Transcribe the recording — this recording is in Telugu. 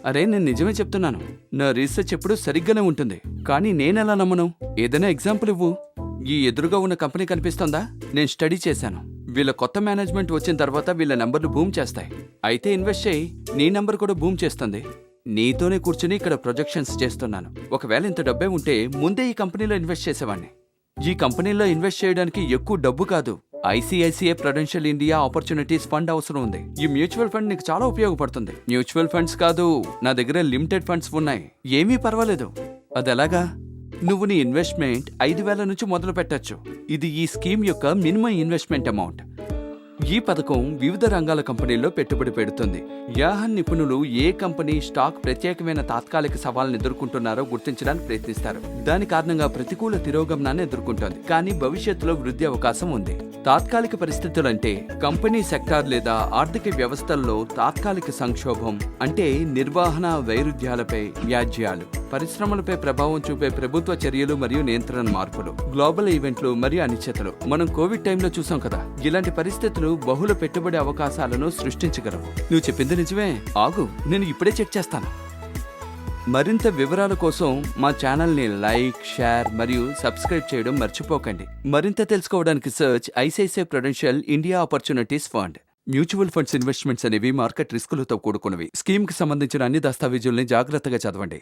అరే నేను నిజమే చెప్తున్నాను. నా రీసెర్చ్ ఎప్పుడూ సరిగ్గానే ఉంటుంది. కానీ నేనెలా నమ్మను? ఏదైనా ఎగ్జాంపుల్ ఇవ్వు. ఈ ఎదురుగా ఉన్న కంపెనీ కనిపిస్తోందా? నేను స్టడీ చేశాను. వీళ్ళ కొత్త మేనేజ్మెంట్ వచ్చిన తర్వాత వీళ్ళ నంబర్లు బూమ్ చేస్తాయి. అయితే ఇన్వెస్ట్ చేయి, నీ నంబర్ కూడా బూమ్ చేస్తుంది. నీతోనే కూర్చుని ఇక్కడ ప్రొజెక్షన్స్ చేస్తున్నాను. ఒకవేళ ఇంత డబ్బే ఉంటే ముందే ఈ కంపెనీలో ఇన్వెస్ట్ చేసేవాడిని. ఈ కంపెనీలో ఇన్వెస్ట్ చేయడానికి ఎక్కువ డబ్బు కాదు, ICICI Prudential India opportunities fund అవసరం ఉంది. ఈ మ్యూచువల్ ఫండ్ నీకు చాలా ఉపయోగపడుతుంది. మ్యూచువల్ ఫండ్స్ కాదు, నా దగ్గర లిమిటెడ్ ఫండ్స్ ఉన్నాయి. ఏమీ పర్వాలేదు. అదెలాగా? నువ్వు నీ ఇన్వెస్ట్మెంట్ 5,000 నుంచి మొదలు పెట్టచ్చు. ఇది ఈ స్కీమ్ యొక్క మినిమం ఇన్వెస్ట్మెంట్ అమౌంట్. ఈ పథకం వివిధ రంగాల కంపెనీల్లో పెట్టుబడి పెడుతుంది. యాహన్ నిపుణులు ఏ కంపెనీ స్టాక్ ప్రత్యేకమైన తాత్కాలిక సవాళ్ళను ఎదుర్కొంటున్నారో గుర్తించడానికి ప్రయత్నిస్తారు. దాని కారణంగా ప్రతికూల తిరోగమనాన్ని ఎదుర్కొంటోంది, కానీ భవిష్యత్తులో వృద్ధి అవకాశం ఉంది. తాత్కాలిక పరిస్థితులంటే కంపెనీ సెక్టార్ లేదా ఆర్థిక వ్యవస్థల్లో తాత్కాలిక సంక్షోభం, అంటే నిర్వహణ వైరుధ్యాలపై వ్యాజ్యాలు, పరిశ్రమలపై ప్రభావం చూపే ప్రభుత్వ చర్యలు మరియు నియంత్రణ మార్పులు, గ్లోబల్ ఈవెంట్లు మరియు అనిశ్చితలు. మనం కోవిడ్ టైంలో చూసాం కదా. ఇలాంటి పరిస్థితులు బహుళ పెట్టుబడి అవకాశాలను సృష్టించగలవు. నువ్వు చెప్పింది నిజమే. ఆగు, నేను ఇప్పుడే చెక్ చేస్తాను. మరింత వివరాల కోసం మా ఛానల్ని లైక్, షేర్ మరియు సబ్స్క్రైబ్ చేయడం మర్చిపోకండి. మరింత తెలుసుకోవడానికి search ICICI Prudential India opportunities fund. Mutual funds investments అనేవి మార్కెట్ రిస్కులతో కూడుకున్నవి. స్కీమ్కి సంబంధించిన అన్ని దస్తావేజుల్ని జాగ్రత్తగా చదవండి.